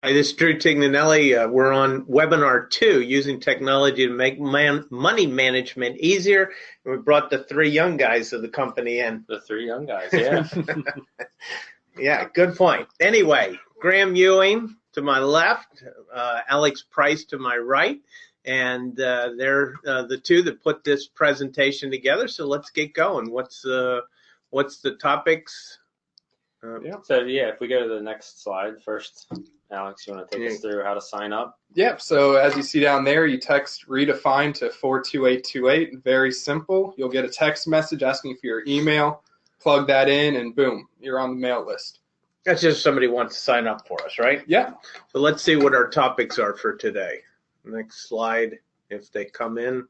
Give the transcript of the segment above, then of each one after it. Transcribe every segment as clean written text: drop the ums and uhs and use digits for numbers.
Hi, this is Drew Tignanelli. We're on webinar 2, using technology to make money management easier. And we brought the 3 young guys of the company in. The 3 young guys, yeah. Yeah, good point. Anyway, Graham Ewing to my left, Alex Price to my right, and they're the 2 that put this presentation together. So let's get going. What's the topics? So if we go to the next slide first, Alex, you want to take us through how to sign up? Yep. So as you see down there, you text redefine to 42828. Very simple. You'll get a text message asking for your email. Plug that in, and boom, you're on the mail list. That's just somebody wants to sign up for us, right? Yeah. So let's see what our topics are for today. Next slide, if they come in.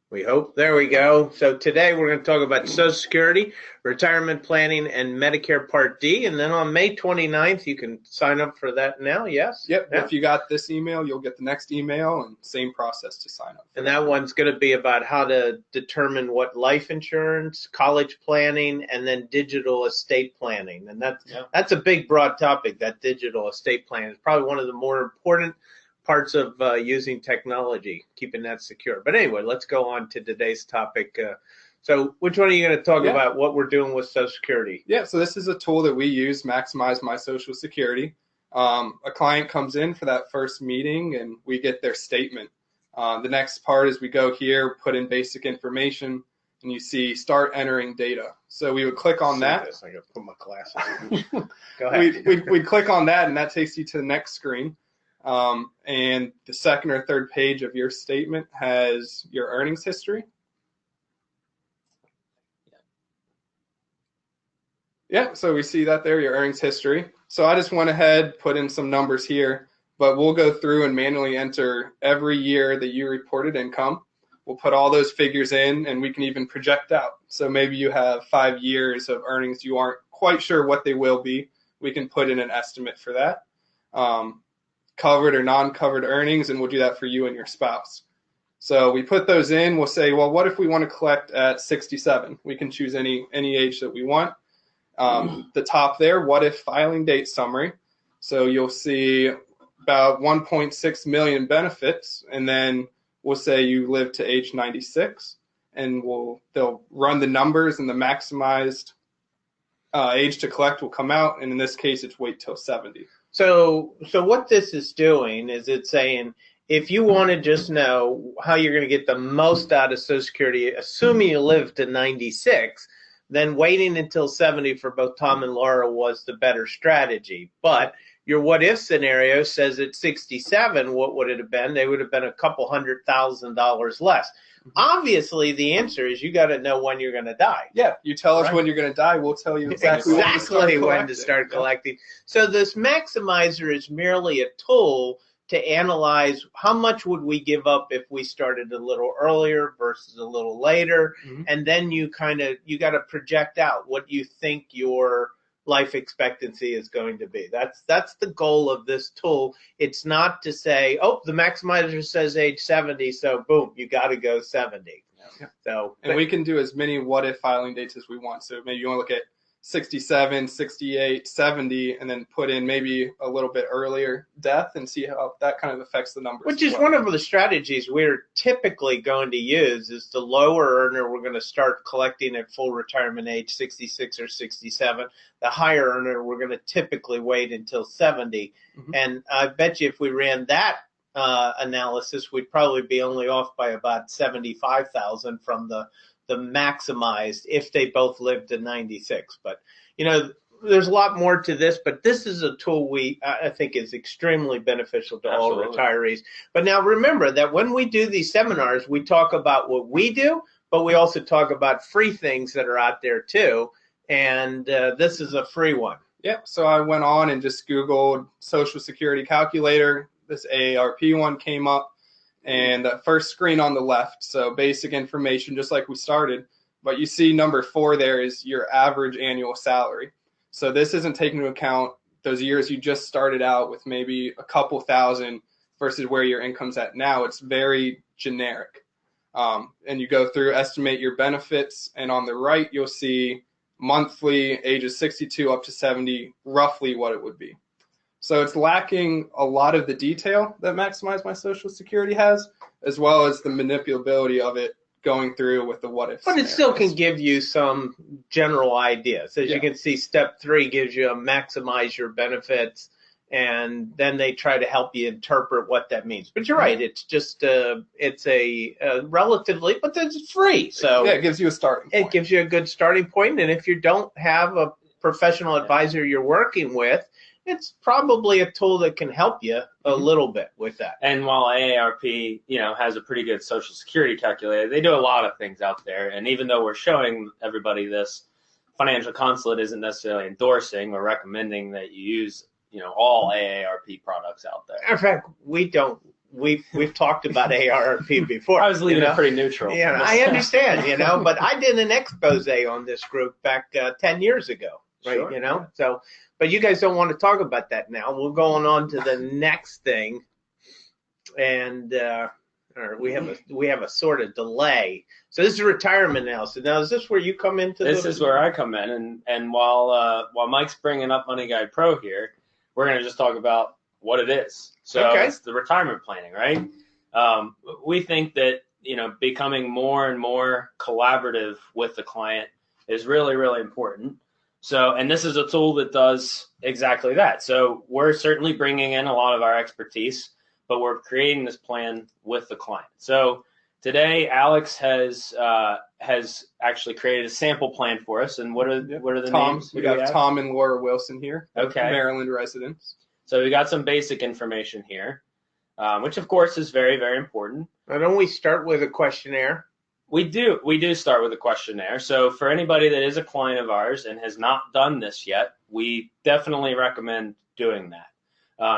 We hope. There we go. So today we're going to talk about Social Security, retirement planning, and Medicare Part D. And then on May 29th, you can sign up for that now, yes? Yep. Yeah. If you got this email, you'll get the next email, and same process to sign up. And that one's going to be about how to determine what life insurance, college planning, and then digital estate planning. And that's a big, broad topic, that digital estate planning. It's probably one of the more important parts of using technology, keeping that secure. But anyway, let's go on to today's topic. So which one are you going to talk about, what we're doing with Social Security? Yeah, so this is a tool that we use, Maximize My Social Security. A client comes in for that first meeting, and we get their statement. The next part is we go here, put in basic information, and you see start entering data. So we would click on that. I got to put my glasses on. Go ahead. We'd click on that, and that takes you to the next screen. And the second or third page of your statement has your earnings history. Yeah, so we see that there, your earnings history. So I just went ahead, put in some numbers here, but we'll go through and manually enter every year that you reported income. We'll put all those figures in, and we can even project out. So maybe you have 5 years of earnings. You aren't quite sure what they will be. We can put in an estimate for that. Covered or non-covered earnings, and we'll do that for you and your spouse. So we put those in. We'll say, well, what if we want to collect at 67? We can choose any age that we want. The top there, what if filing date summary. So you'll see about 1.6 million benefits, and then we'll say you live to age 96, and they'll run the numbers, and the maximized age to collect will come out, and in this case, it's wait till 70. So what this is doing is it's saying, if you want to just know how you're going to get the most out of Social Security, assuming you live to 96, then waiting until 70 for both Tom and Laura was the better strategy. But your what-if scenario says at 67, what would it have been? They would have been a couple $100,000 less. Obviously, the answer is you got to know when you're going to die. Yeah, you tell us when you're going to die. We'll tell you exactly when to start collecting. So this maximizer is merely a tool to analyze how much would we give up if we started a little earlier versus a little later. Mm-hmm. And then you got to project out what you think your life expectancy is going to be. That's the goal of this tool. It's not to say, oh, the maximizer says age 70, so boom, you got to go 70. Yeah. And we can do as many what if filing dates as we want. So maybe you want to look at 67, 68, 70, and then put in maybe a little bit earlier death and see how that kind of affects the numbers. Which is one of the strategies we're typically going to use is the lower earner we're going to start collecting at full retirement age, 66 or 67. The higher earner we're going to typically wait until 70. Mm-hmm. And I bet you if we ran that analysis, we'd probably be only off by about 75,000 from the maximized if they both lived to 96. But, there's a lot more to this, but this is a tool I think is extremely beneficial to all retirees. But now remember that when we do these seminars, we talk about what we do, but we also talk about free things that are out there too. And this is a free one. Yep. So I went on and just Googled Social Security calculator. This AARP one came up. And the first screen on the left, so basic information, just like we started. But you see number 4 there is your average annual salary. So this isn't taking into account those years you just started out with maybe a couple thousand versus where your income's at now. It's very generic. And you go through, estimate your benefits, and on the right you'll see monthly, ages 62 up to 70, roughly what it would be. So it's lacking a lot of the detail that Maximize My Social Security has, as well as the manipulability of it going through with the what if. But it still can give you some general ideas. As you can see, step 3 gives you a maximize your benefits, and then they try to help you interpret what that means. But you're right, it's just it's a relatively, but it's free. So yeah, it gives you a starting point. It gives you a good starting point, and if you don't have a professional advisor you're working with, it's probably a tool that can help you a little bit with that. And while AARP, has a pretty good Social Security calculator, they do a lot of things out there. And even though we're showing everybody this, Financial Consulate isn't necessarily endorsing or recommending that you use, all AARP products out there. In fact, we don't. We've talked about AARP before. I was leaving it pretty neutral. Yeah, I understand, but I did an expose on this group back 10 years ago, right? Sure. So. But you guys don't want to talk about that now. We're going on to the next thing, and we have a sort of delay. So this is retirement analysis. Now, is this where you come into? This is where I come in, and while Mike's bringing up Money Guide Pro here, we're going to just talk about what it is. So it's the retirement planning, right? We think that becoming more and more collaborative with the client is really, really important. So, and this is a tool that does exactly that. So we're certainly bringing in a lot of our expertise, but we're creating this plan with the client. So today, Alex has actually created a sample plan for us. And what are the names? We got Tom and Laura Wilson here, okay, Maryland residents. So we got some basic information here, which of course is very, very important. Why don't we start with a questionnaire? We do start with a questionnaire. So for anybody that is a client of ours and has not done this yet, we definitely recommend doing that.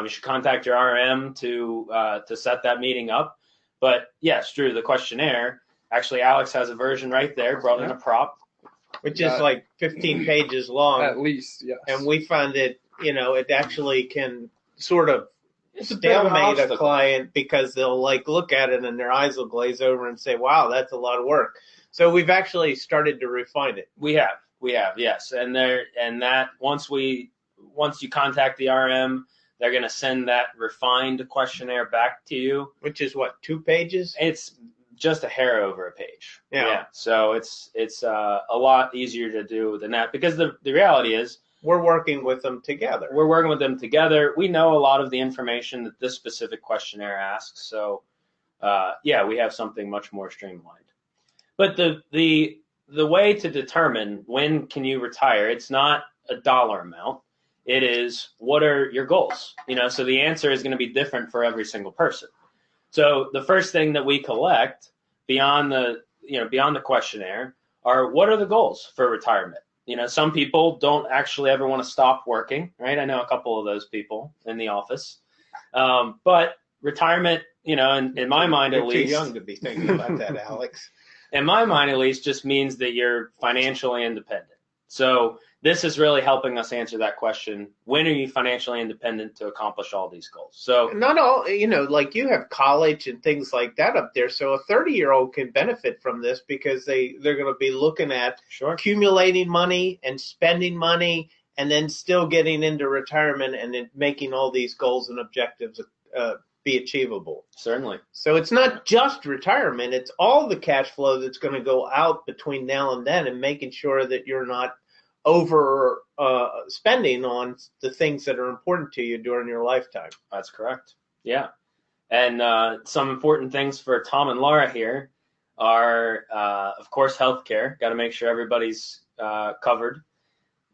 You should contact your RM to set that meeting up. But yes, Drew, the questionnaire, actually Alex has a version right there, brought in a prop. Which is like 15 pages long. At least, yes. And we found it, it actually can sort of stalemate a client because they'll look at it and their eyes will glaze over and say, wow, that's a lot of work. So we've actually started to refine it. We have, yes. And that once you contact the RM, they're going to send that refined questionnaire back to you. Which is what, 2 pages? It's just a hair over a page. Yeah. So it's a lot easier to do than that, because the reality is, we're working with them together. We know a lot of the information that this specific questionnaire asks. So, we have something much more streamlined. But the way to determine when can you retire, it's not a dollar amount. It is, what are your goals? So the answer is going to be different for every single person. So the first thing that we collect beyond the questionnaire are, what are the goals for retirement? Some people don't actually ever want to stop working, right? I know a couple of those people in the office. But retirement, in my mind at least. You're too young to be thinking about that, Alex. In my mind at least, just means that you're financially independent. So this is really helping us answer that question. When are you financially independent to accomplish all these goals? So not all, like you have college and things like that up there. So a 30-year-old can benefit from this because they're going to be looking at accumulating money and spending money and then still getting into retirement and then making all these goals and objectives be achievable. Certainly. So it's not just retirement. It's all the cash flow that's going to go out between now and then, and making sure that you're not over spending on the things that are important to you during your lifetime. That's correct. Yeah. And some important things for Tom and Laura here are, of course, healthcare. Got to make sure everybody's covered.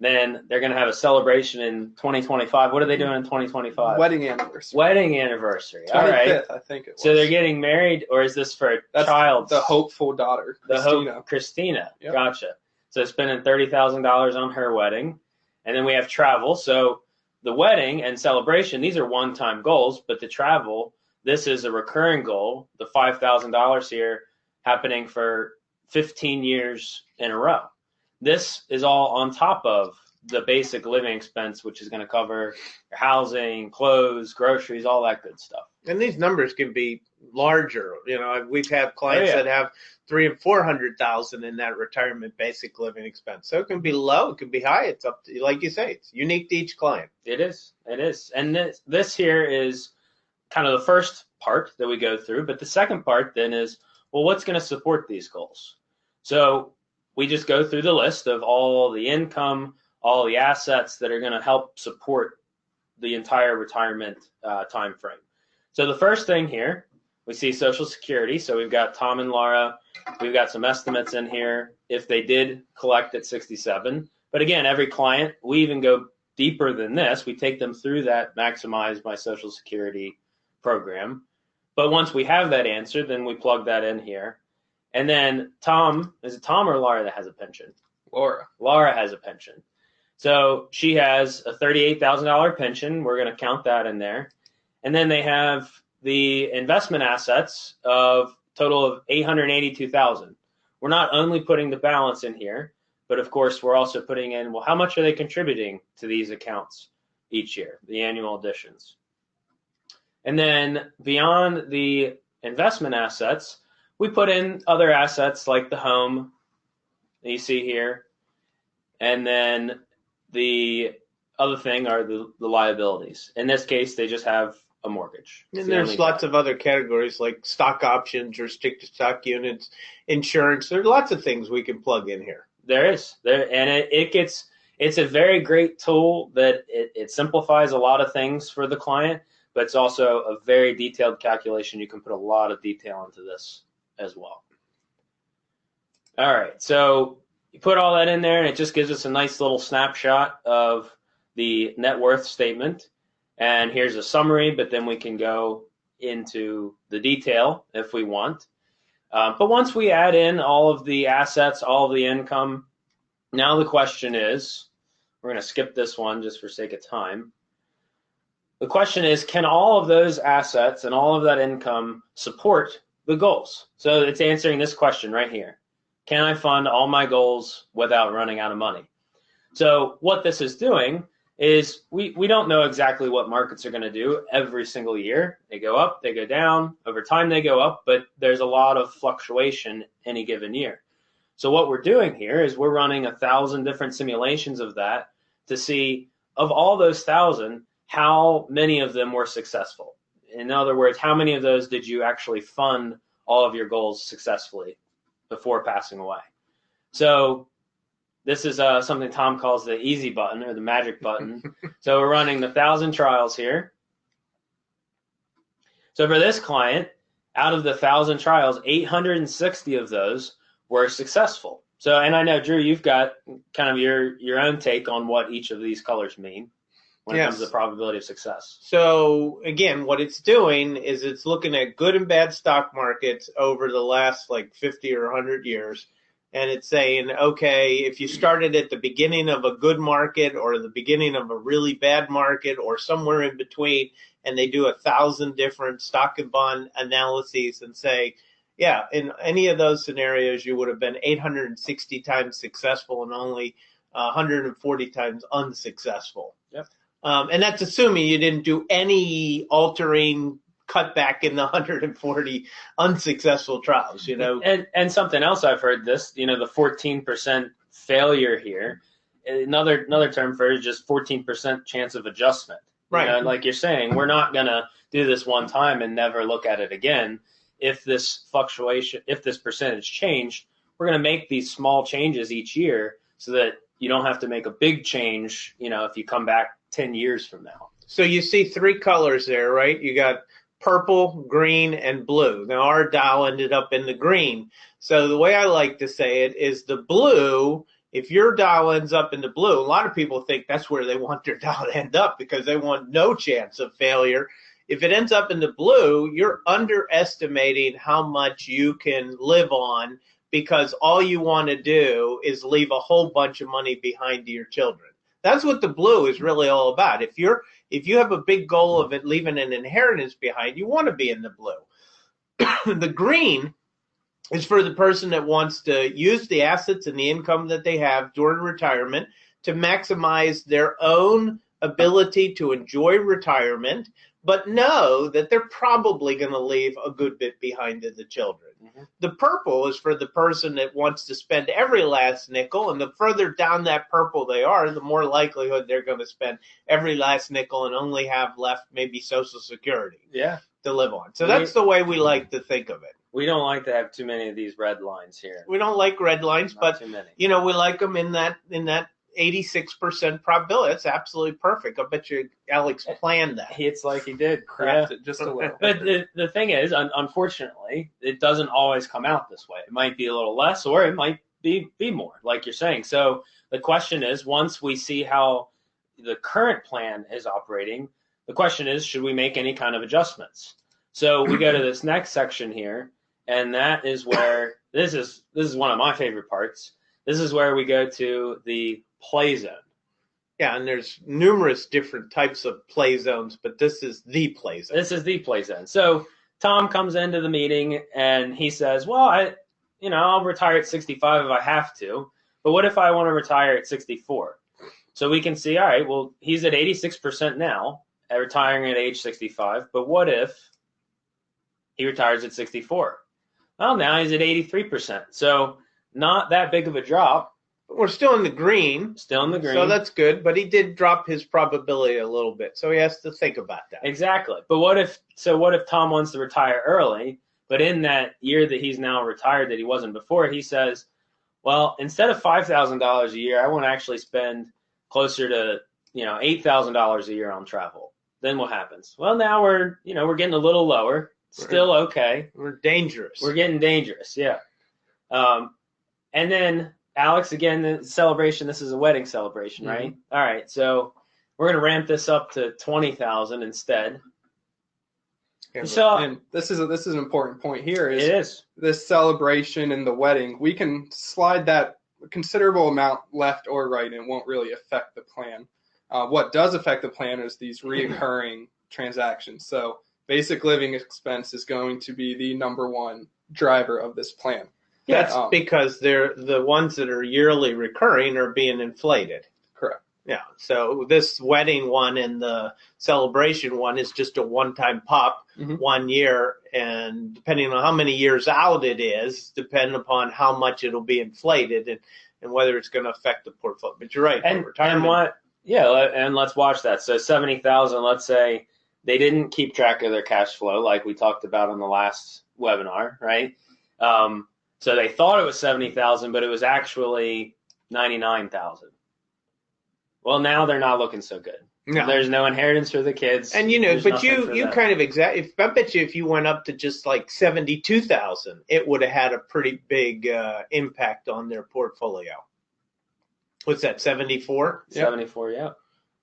Then they're going to have a celebration in 2025. What are they doing in 2025? Wedding anniversary. Wedding anniversary. 25th, all right. I think it was. So they're getting married, or is this for a child? The hopeful daughter, Christina. Christina. Yep. Gotcha. So spending $30,000 on her wedding. And then we have travel. So the wedding and celebration, these are one-time goals, but the travel, this is a recurring goal. The $5,000 here happening for 15 years in a row. This is all on top of the basic living expense, which is going to cover your housing, clothes, groceries, all that good stuff. And these numbers can be larger. We've had clients that have 300,000 and 400,000 in that retirement basic living expense. So it can be low, it can be high. It's up to, like you say, it's unique to each client. It is. And this here is kind of the first part that we go through. But the second part then is, well, what's going to support these goals? So we just go through the list of all the income, all the assets that are going to help support the entire retirement time frame. So the first thing here, we see Social Security. So we've got Tom and Laura. We've got some estimates in here if they did collect at 67. But again, every client, we even go deeper than this. We take them through that Maximize My Social Security program. But once we have that answer, then we plug that in here. And then Tom, is it Tom or Laura that has a pension? Laura. Laura has a pension. So she has a $38,000 pension. We're going to count that in there. And then they have the investment assets of total of $882,000. We're not only putting the balance in here, but of course we're also putting in, well, how much are they contributing to these accounts each year, the annual additions. And then beyond the investment assets, we put in other assets like the home that you see here. And then the other thing are the liabilities. In this case, they just have a mortgage. And there's lots of other categories like stock options, restricted stock units, insurance. There's lots of things we can plug in here. There is. And it's a very great tool that it simplifies a lot of things for the client, but it's also a very detailed calculation. You can put a lot of detail into this as well. All right, so you put all that in there, and it just gives us a nice little snapshot of the net worth statement. And here's a summary, but then we can go into the detail if we want. But once we add in all of the assets, all of the income, now the question is, we're going to skip this one just for sake of time. The question is, can all of those assets and all of that income support the goals? So it's answering this question right here. Can I fund all my goals without running out of money? So what this is doing is we don't know exactly what markets are going to do every single year. They go up, they go down. Over time, they go up, but there's a lot of fluctuation any given year. So what we're doing here is we're running 1,000 different simulations of that to see, of all those 1,000, how many of them were successful. In other words, how many of those did you actually fund all of your goals successfully before passing away? So this is something Tom calls the easy button or the magic button. So we're running the 1,000 trials here. So for this client, out of the 1,000 trials, 860 of those were successful. So, and I know, Drew, you've got kind of your own take on what each of these colors mean when it comes to the probability of success. So again, what it's doing is it's looking at good and bad stock markets over the last like 50 or 100 years. And it's saying, okay, if you started at the beginning of a good market or the beginning of a really bad market or somewhere in between, and they do 1,000 different stock and bond analyses and say, yeah, in any of those scenarios, you would have been 860 times successful and only 140 times unsuccessful. Yep. And that's assuming you didn't do any altering cutback in the 140 unsuccessful trials, you know. And something else I've heard this, you know, the 14% failure here, another term for it is just 14% chance of adjustment. Right. You know, like you're saying, we're not going to do this one time and never look at it again. If this fluctuation, if this percentage changed, we're going to make these small changes each year so that you don't have to make a big change, you know, if you come back 10 years from now. So you see three colors there, right? You got purple, green, and blue. Now our dial ended up in the green. So the way I like to say it is the blue, if your dial ends up in the blue, a lot of people think that's where they want their dial to end up because they want no chance of failure. If it ends up in the blue, you're underestimating how much you can live on because all you want to do is leave a whole bunch of money behind to your children. That's what the blue is really all about. If you have a big goal of it leaving an inheritance behind, you want to be in the blue. The green is for the person that wants to use the assets and the income that they have during retirement to maximize their own ability to enjoy retirement but know that they're probably going to leave a good bit behind to the children. Mhm. The purple is for the person that wants to spend every last nickel, and the further down that purple they are, the more likelihood they're going to spend every last nickel and only have left maybe Social Security Yeah. to live on. So that's the way we like to think of it. We don't like to have too many of these red lines here. We don't like red lines, Not but too many. we like them in that 86% probability. That's absolutely perfect. I bet you Alex planned that. It's like he did. Craft it just a little. But the thing is, unfortunately, it doesn't always come out this way. It might be a little less, or it might be more, like you're saying. So the question is, once we see how the current plan is operating, the question is, should we make any kind of adjustments? So we go to this next section here, and that is where this is one of my favorite parts. This is where we go to the Playzone. Yeah, and there's numerous different types of play zones, but this is the Playzone. This is the Playzone. So Tom comes into the meeting and he says, "Well, I'll retire at 65 if I have to, but what if I want to retire at 64?" So we can see, all right, well, he's at 86% now, at retiring at age 65, but what if he retires at 64? Well, now he's at 83%. So not that big of a drop. We're still in the green. Still in the green. So that's good, but he did drop his probability a little bit. So he has to think about that. Exactly. But what if Tom wants to retire early, but in that year that he's now retired that he wasn't before, he says, well, instead of $5,000 a year, I want to actually spend closer to, $8,000 a year on travel. Then what happens? Well, now we're getting a little lower. Still okay. We're dangerous. We're getting dangerous, yeah. And then Alex, again, the celebration. This is a wedding celebration, right? Mm-hmm. All right, so we're going to ramp this up to 20,000 instead. Yeah, So And this is an important point here. it is. This celebration and the wedding, we can slide that considerable amount left or right, and it won't really affect the plan. What does affect the plan is these reoccurring transactions. So basic living expense is going to be the number one driver of this plan. That's because they're the ones that are yearly recurring are being inflated. Correct. Yeah. So this wedding one and the celebration one is just a one-time pop, 1 year, and depending on how many years out it is, depending upon how much it'll be inflated and whether it's going to affect the portfolio. But you're right. And let's watch that. So 70,000. Let's say they didn't keep track of their cash flow, like we talked about in the last webinar, right? So they thought it was 70,000, but it was actually 99,000. Well, now they're not looking so good. No. There's no inheritance for the kids. And but you kind of I bet you if you went up to just like 72,000, it would have had a pretty big impact on their portfolio. What's that? 74? 74, yeah.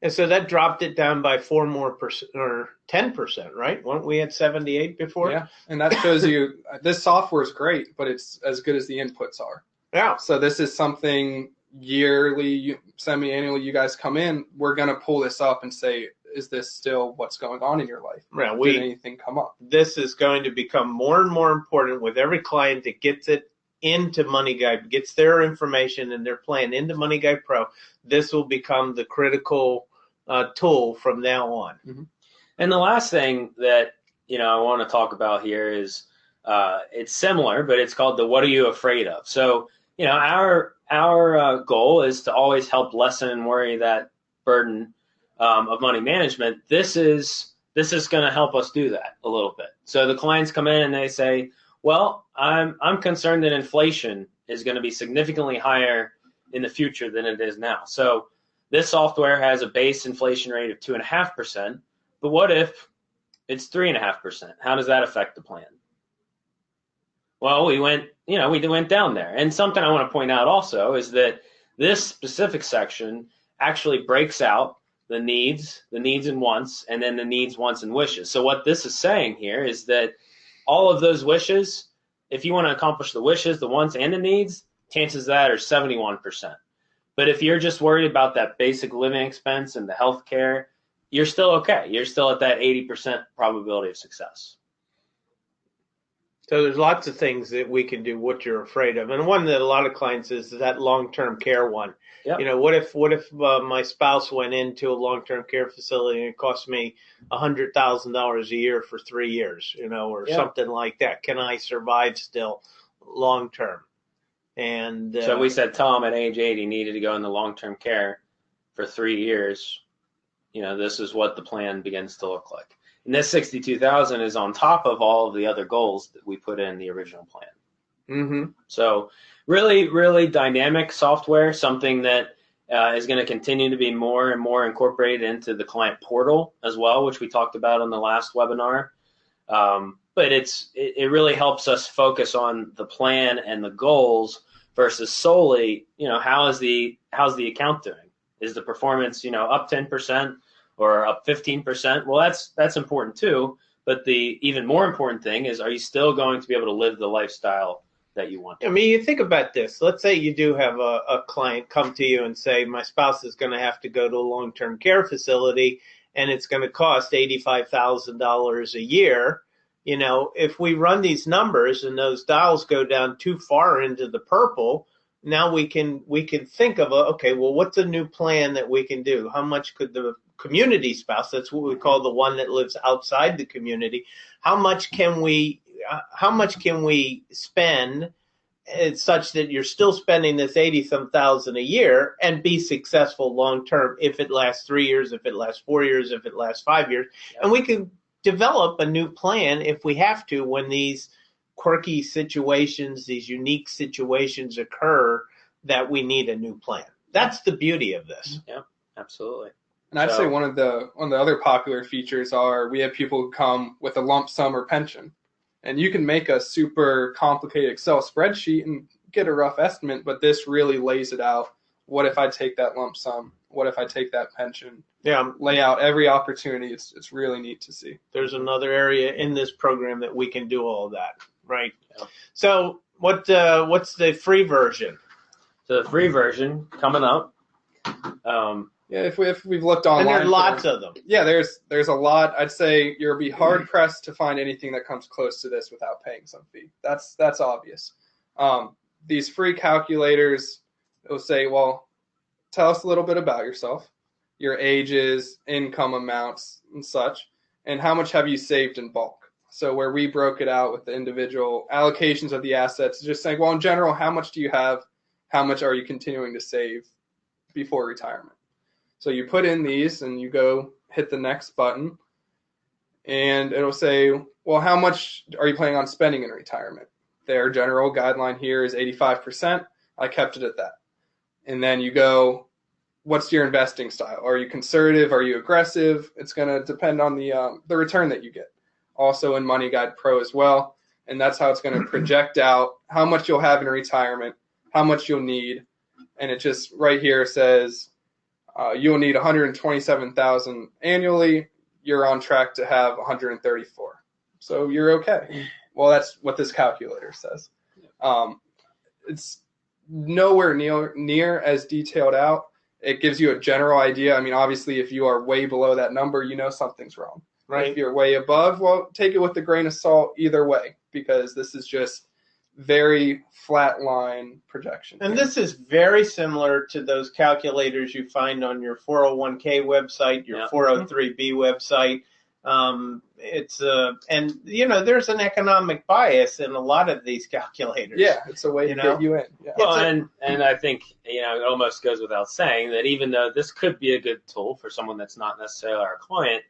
And so that dropped it down by 4 more percent or 10%, right? Weren't we at 78 before? Yeah, and that shows you this software is great, but it's as good as the inputs are. Yeah. So this is something yearly, semi-annually, you guys come in, we're going to pull this up and say, is this still what's going on in your life? Yeah, Did anything come up? This is going to become more and more important with every client that gets it into Money Guide, gets their information and their plan into Money Guide Pro. This will become the critical tool from now on. Mm-hmm. And the last thing that I want to talk about here is it's similar, but it's called the "What are you afraid of?" So our goal is to always help lessen and worry that burden of money management. This is going to help us do that a little bit. So the clients come in and they say, "Well, I'm concerned that inflation is going to be significantly higher in the future than it is now." So this software has a base inflation rate of 2.5%, but what if it's 3.5%? How does that affect the plan? Well, we went down there. And something I want to point out also is that this specific section actually breaks out the needs and wants, and then the needs, wants, and wishes. So what this is saying here is that all of those wishes, if you want to accomplish the wishes, the wants, and the needs, chances of that are 71%. But if you're just worried about that basic living expense and the health care, you're still okay. You're still at that 80% probability of success. So there's lots of things that we can do what you're afraid of. And one that a lot of clients is that long-term care one. Yep. You know, what if my spouse went into a long-term care facility and it cost me $100,000 a year for 3 years, you know, or Yep. something like that? Can I survive still long-term? And So we said Tom at age 80 needed to go into long-term care for 3 years. You know, this is what the plan begins to look like. And this 62,000 is on top of all of the other goals that we put in the original plan. Mm-hmm. So really, really dynamic software, something that is going to continue to be more and more incorporated into the client portal as well, which we talked about on the last webinar. But it really helps us focus on the plan and the goals versus solely, you know, how's the account doing? Is the performance, you know, up 10% or up 15%? Well, that's important too. But the even more important thing is, are you still going to be able to live the lifestyle that you want? I mean, you think about this. Let's say you do have a client come to you and say, my spouse is going to have to go to a long-term care facility and it's going to cost $85,000 a year. You know, if we run these numbers and those dials go down too far into the purple, now we can think of okay, well, what's a new plan that we can do? How much could the community spouse, that's what we call the one that lives outside the community, how much can we spend such that you're still spending this 80-some thousand a year and be successful long term, if it lasts 3 years, if it lasts 4 years, if it lasts 5 years. Yep. And we can develop a new plan if we have to when these quirky situations, these unique situations occur that we need a new plan. That's the beauty of this. Yep, absolutely. And I'd say one of the other popular features are we have people who come with a lump sum or pension. And you can make a super complicated Excel spreadsheet and get a rough estimate, but this really lays it out. What if I take that lump sum? What if I take that pension? Yeah, lay out every opportunity. It's really neat to see. There's another area in this program that we can do all of that, right? Yeah. So what's the free version? So the free version coming up. Yeah, if we've looked online, and there's lots of them. Yeah, there's a lot. I'd say you'll be hard pressed to find anything that comes close to this without paying some fee. That's obvious. These free calculators will say, well, tell us a little bit about yourself, your ages, income amounts, and such, and how much have you saved in bulk. So where we broke it out with the individual allocations of the assets, just saying, well, in general, how much do you have? How much are you continuing to save before retirement? So you put in these and you go hit the next button and it'll say, well, how much are you planning on spending in retirement? Their general guideline here is 85%. I kept it at that. And then you go, what's your investing style? Are you conservative? Are you aggressive? It's going to depend on the return that you get. Also in Money Guide Pro as well. And that's how it's going to project out how much you'll have in retirement, how much you'll need. And it just right here says, you'll need $127,000 annually. You're on track to have $134,000. So you're okay. Well, that's what this calculator says. It's nowhere near as detailed out. It gives you a general idea. I mean, obviously, if you are way below that number, you know something's wrong. Right. If you're way above, well, take it with a grain of salt either way, because this is just very flat line projection. And this is very similar to those calculators you find on your 401k website, your 403b website. And you know, there's an economic bias in a lot of these calculators. Yeah, it's a way to get you in. Yeah. Well, and I think, you know, it almost goes without saying that even though this could be a good tool for someone that's not necessarily our client,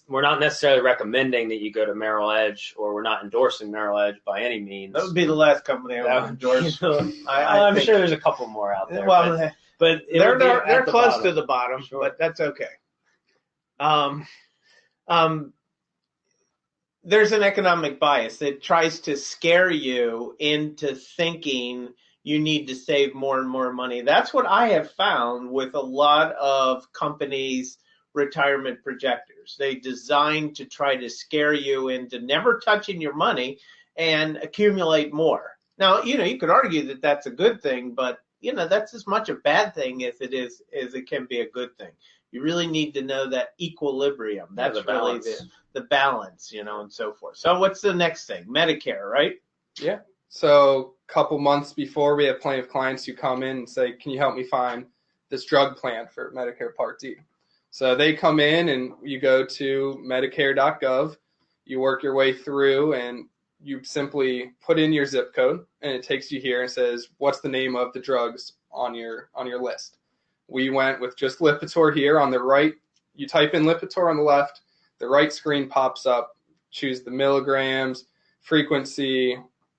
we're not necessarily recommending that you go to Merrill Edge, or we're not endorsing Merrill Edge by any means. That would be the last company I would endorse. I'm sure there's a couple more out there. Well, but they're close to the bottom, sure. But that's okay. There's an economic bias that tries to scare you into thinking you need to save more and more money. That's what I have found with a lot of companies' retirement projectors. They design to try to scare you into never touching your money and accumulate more. Now, you know, you could argue that that's a good thing, but, you know, that's as much a bad thing as it can be a good thing. You really need to know that equilibrium. That's really the balance, you know, and so forth. So what's the next thing? Medicare, right? Yeah. So a couple months before, we have plenty of clients who come in and say, can you help me find this drug plan for Medicare Part D. So they come in and you go to Medicare.gov, you work your way through, and you simply put in your zip code, and it takes you here and says, what's the name of the drugs on your list? We went with just Lipitor here on the right. You type in Lipitor on the left, the right screen pops up, choose the milligrams, frequency,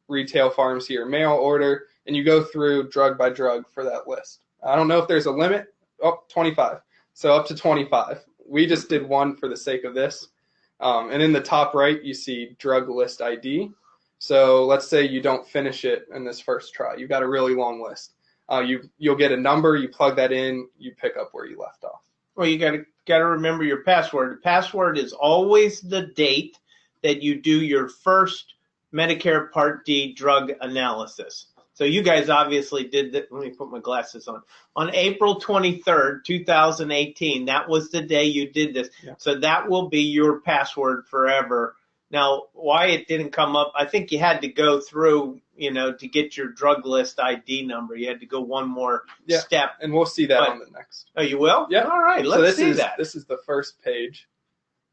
retail pharmacy or mail order, and you go through drug by drug for that list. I don't know if there's a limit. 25. So up to 25. We just did one for the sake of this. And in the top right, you see drug list ID. So let's say you don't finish it in this first try. You've got a really long list. You'll get a number, you plug that in, you pick up where you left off. Well, you got to remember your password. The password is always the date that you do your first Medicare Part D drug analysis. So you guys obviously did that. Let me put my glasses on. On April 23rd, 2018, that was the day you did this. Yeah. So that will be your password forever. Now, why it didn't come up, I think you had to go through, to get your drug list ID number. You had to go one more step. And we'll see that on the next. Oh, you will? Yeah. All right, let's see that. This is the first page.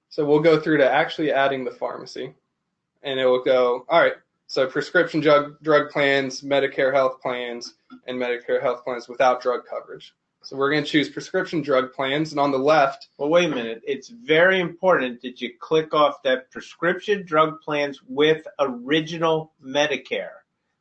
So we'll go through to actually adding the pharmacy. And it will go, all right, so prescription drug plans, Medicare health plans, and Medicare health plans without drug coverage. So we're going to choose prescription drug plans. And on the left. Well, wait a minute. It's very important that you click off that prescription drug plans with original Medicare.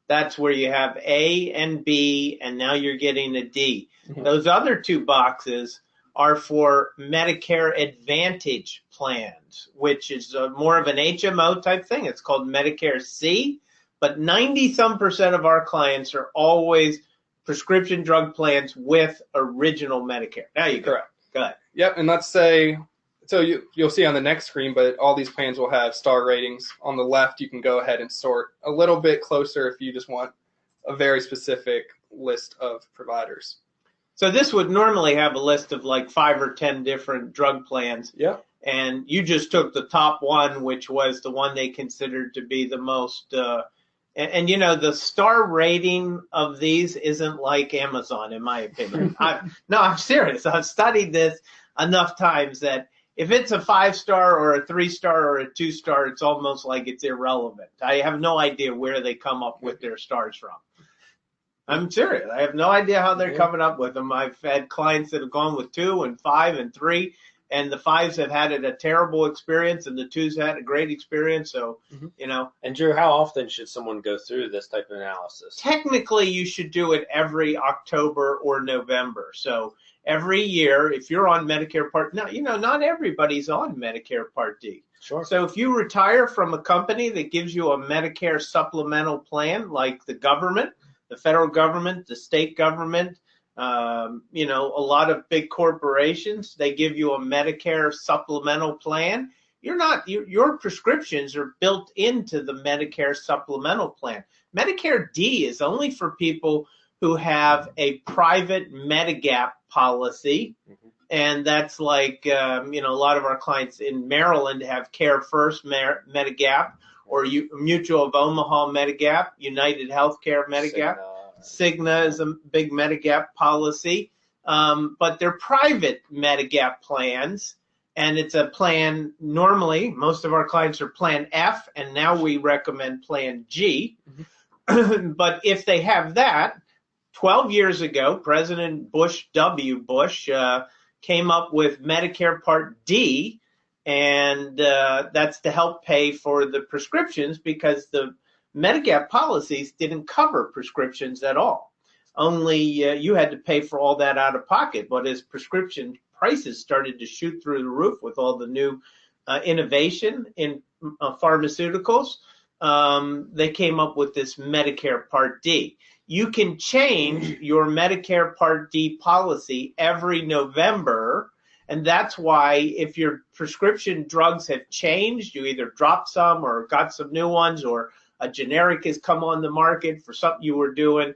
That's where you have A and B, and now you're getting a D. Mm-hmm. Those other two boxes are for Medicare Advantage plans, which is more of an HMO type thing. It's called Medicare C, but 90-some% of our clients are always prescription drug plans with original Medicare. Now you go. Correct. Go ahead. Yep, and let's say, so you'll see on the next screen, but all these plans will have star ratings. On the left, you can go ahead and sort a little bit closer if you just want a very specific list of providers. So this would normally have a list of like 5 or 10 different drug plans. Yeah. And you just took the top one, which was the one they considered to be the most, the star rating of these isn't like Amazon, in my opinion. I'm serious. I've studied this enough times that if it's a 5-star or a 3-star or a 2-star, it's almost like it's irrelevant. I have no idea where they come up with their stars from. I'm serious. I have no idea how they're coming up with them. I've had clients that have gone with 2 and 5 and 3, and the 5s have had a terrible experience, and the 2s had a great experience. So, And Drew, how often should someone go through this type of analysis? Technically, you should do it every October or November. So every year, if you're on Medicare Part, not everybody's on Medicare Part D. Sure. So if you retire from a company that gives you a Medicare supplemental plan, like the government, the federal government, the state government, a lot of big corporations, they give you a Medicare supplemental plan. Your prescriptions are built into the Medicare supplemental plan. Medicare D is only for people who have a private Medigap policy. Mm-hmm. And that's like, a lot of our clients in Maryland have Care First Medigap, or Mutual of Omaha Medigap, United Healthcare Medigap. Cigna is a big Medigap policy, but they're private Medigap plans, and it's a plan. Normally, most of our clients are Plan F, and now we recommend Plan G. Mm-hmm. But if they have that, 12 years ago, President W. Bush came up with Medicare Part D, and that's to help pay for the prescriptions, because the Medigap policies didn't cover prescriptions at all. Only you had to pay for all that out of pocket. But as prescription prices started to shoot through the roof with all the new innovation in pharmaceuticals, they came up with this Medicare Part D. You can change your Medicare Part D policy every November. And that's why if your prescription drugs have changed, you either dropped some or got some new ones, or a generic has come on the market for something you were doing.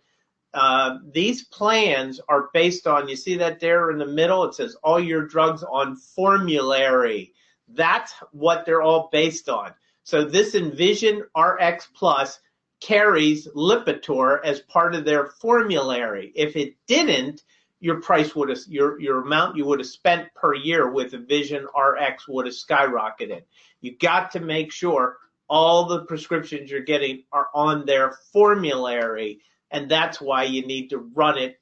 These plans are based on, you see that there in the middle? It says all your drugs on formulary. That's what they're all based on. So this Envision RX Plus carries Lipitor as part of their formulary. If it didn't, your price would have, your amount you would have spent per year with a Vision RX would have skyrocketed. You got to make sure all the prescriptions you're getting are on their formulary, and that's why you need to run it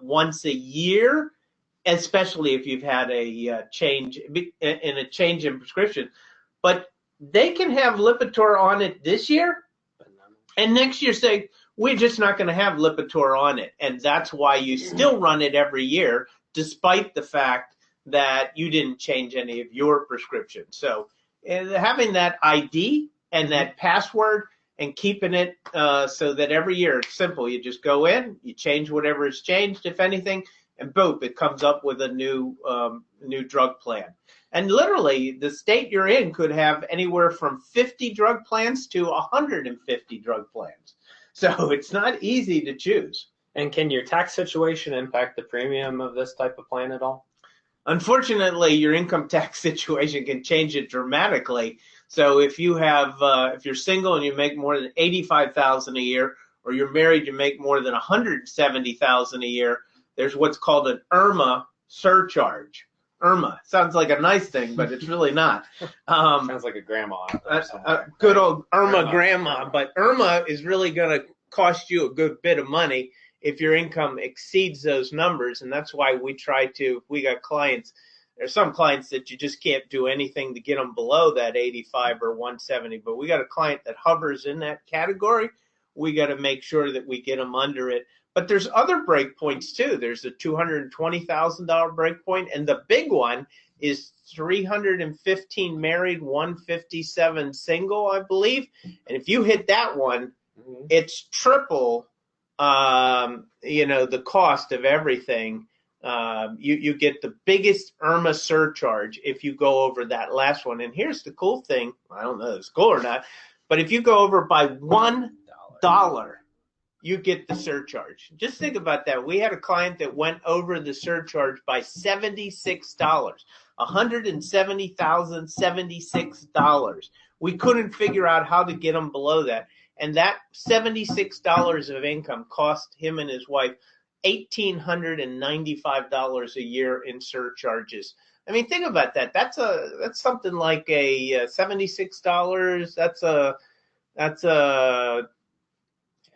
once a year, especially if you've had a change in prescription. But they can have Lipitor on it this year, and next year say, we're just not going to have Lipitor on it. And that's why you still run it every year, despite the fact that you didn't change any of your prescriptions. So having that ID and that password and keeping it so that every year it's simple. You just go in, you change whatever is changed, if anything, and boom, it comes up with a new drug plan. And literally, the state you're in could have anywhere from 50 drug plans to 150 drug plans. So it's not easy to choose. And can your tax situation impact the premium of this type of plan at all? Unfortunately, your income tax situation can change it dramatically. So if you have, if you're single and you make more than $85,000 a year, or you're married, you make more than $170,000 a year, there's what's called an IRMA surcharge. IRMA sounds like a nice thing, but it's really not. Sounds like a grandma. Good old IRMA grandma, but IRMA is really going to cost you a good bit of money if your income exceeds those numbers, and that's why we try to. We got clients. There's some clients that you just can't do anything to get them below that 85 or 170, but we got a client that hovers in that category. We got to make sure that we get them under it. But there's other breakpoints too. There's a $220,000 breakpoint, and the big one is 315 married, 157 single, I believe. And if you hit that one, it's triple, the cost of everything. You get the biggest IRMA surcharge if you go over that last one. And here's the cool thing. I don't know if it's cool or not, but if you go over by $1, you get the surcharge. Just think about that. We had a client that went over the surcharge by $76, $170,076. We couldn't figure out how to get them below that. And that $76 of income cost him and his wife $1,895 a year in surcharges. I mean, think about that. That's something like a $76. That's a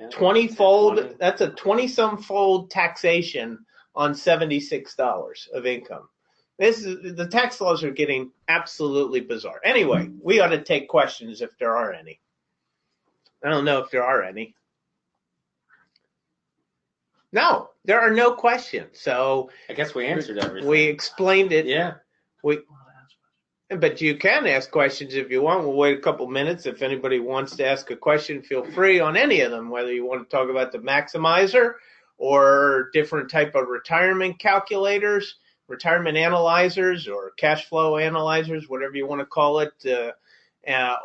20-fold. That's a 20-some-fold taxation on $76 of income. The tax laws are getting absolutely bizarre. Anyway, we ought to take questions if there are any. I don't know if there are any. No, there are no questions. So I guess we answered everything. We explained it. Yeah. But you can ask questions if you want. We'll wait a couple minutes. If anybody wants to ask a question, feel free on any of them, whether you want to talk about the maximizer or different type of retirement calculators, retirement analyzers, or cash flow analyzers, whatever you want to call it.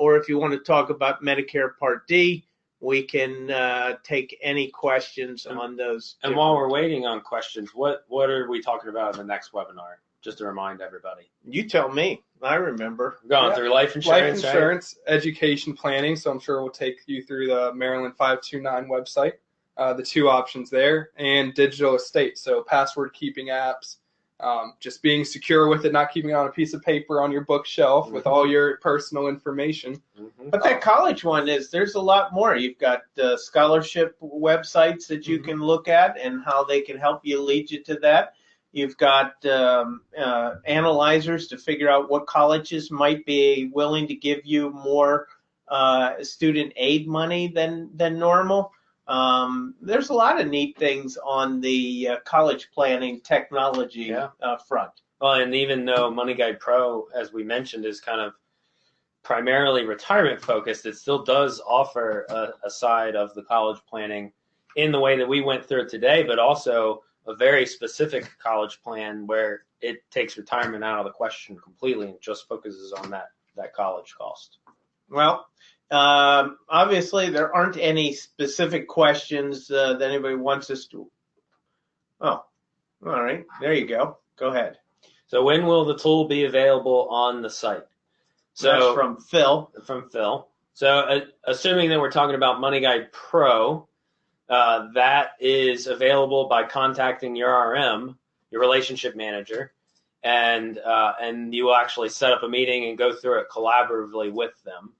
Or if you want to talk about Medicare Part D, we can take any questions on those. And while we're waiting on questions, what are we talking about in the next webinar? Just to remind everybody. You tell me. I remember. Going through life insurance. Life insurance, right? Education planning. So I'm sure we'll take you through the Maryland 529 website, the two options there, and digital estate. So password keeping apps, just being secure with it, not keeping it on a piece of paper on your bookshelf with all your personal information. But that college one there's a lot more. You've got scholarship websites that you can look at and how they can help you, lead you to that. You've got analyzers to figure out what colleges might be willing to give you more student aid money than normal. There's a lot of neat things on the college planning technology front. Well, and even though Money Guide Pro, as we mentioned, is kind of primarily retirement focused, it still does offer a side of the college planning in the way that we went through it today, but also a very specific college plan where it takes retirement out of the question completely and just focuses on that college cost. Well, obviously there aren't any specific questions that anybody wants us to. Oh, all right. There you go. Go ahead. So when will the tool be available on the site? So that's from Phil. So assuming that we're talking about Money Guide Pro, that is available by contacting your RM, your relationship manager, and you will actually set up a meeting and go through it collaboratively with them.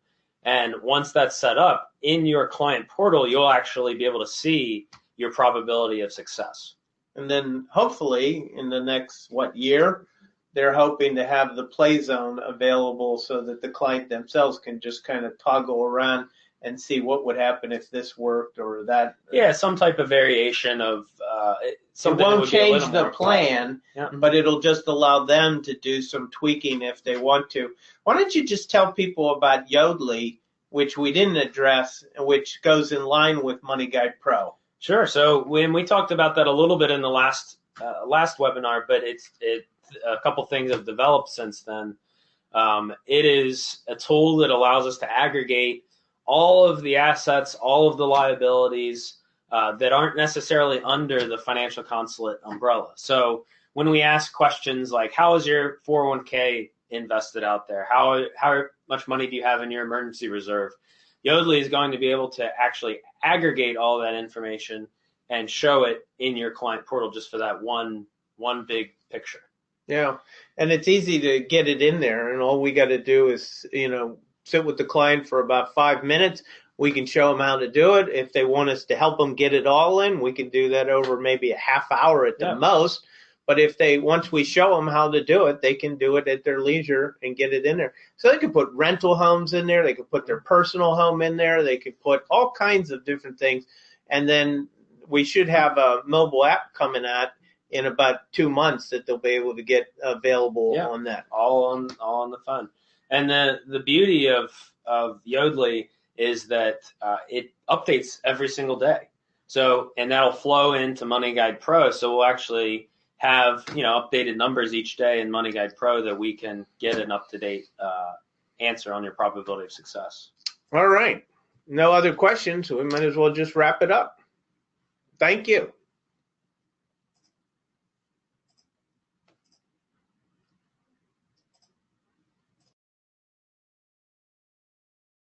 And once that's set up in your client portal, you'll actually be able to see your probability of success. And then hopefully in the next, year, they're hoping to have the Playzone available so that the client themselves can just kind of toggle around and see what would happen if this worked or that. Yeah, some type of variation of something. It won't that would be a change little the more plan, Yeah. but it'll just allow them to do some tweaking if they want to. Why don't you just tell people about Yodlee, which we didn't address, which goes in line with Money Guide Pro? Sure. So when we talked about that a little bit in the last webinar, but a couple things have developed since then. It is a tool that allows us to aggregate all of the assets, all of the liabilities that aren't necessarily under the financial consulate umbrella. So when we ask questions like, how is your 401k invested out there? How much money do you have in your emergency reserve? Yodlee is going to be able to actually aggregate all that information and show it in your client portal just for that one big picture. Yeah, and it's easy to get it in there, and all we got to do is, sit with the client for about 5 minutes. We can show them how to do it. If they want us to help them get it all in, we can do that over maybe a half hour at the most. But if once we show them how to do it, they can do it at their leisure and get it in there. So they could put rental homes in there. They could put their personal home in there. They could put all kinds of different things. And then we should have a mobile app coming out in about 2 months that they'll be able to get available on that. All on the phone. And the beauty of Yodlee is that it updates every single day. So, and that'll flow into Money Guide Pro. So we'll actually have, updated numbers each day in Money Guide Pro that we can get an up-to-date answer on your probability of success. All right. No other questions. So we might as well just wrap it up. Thank you.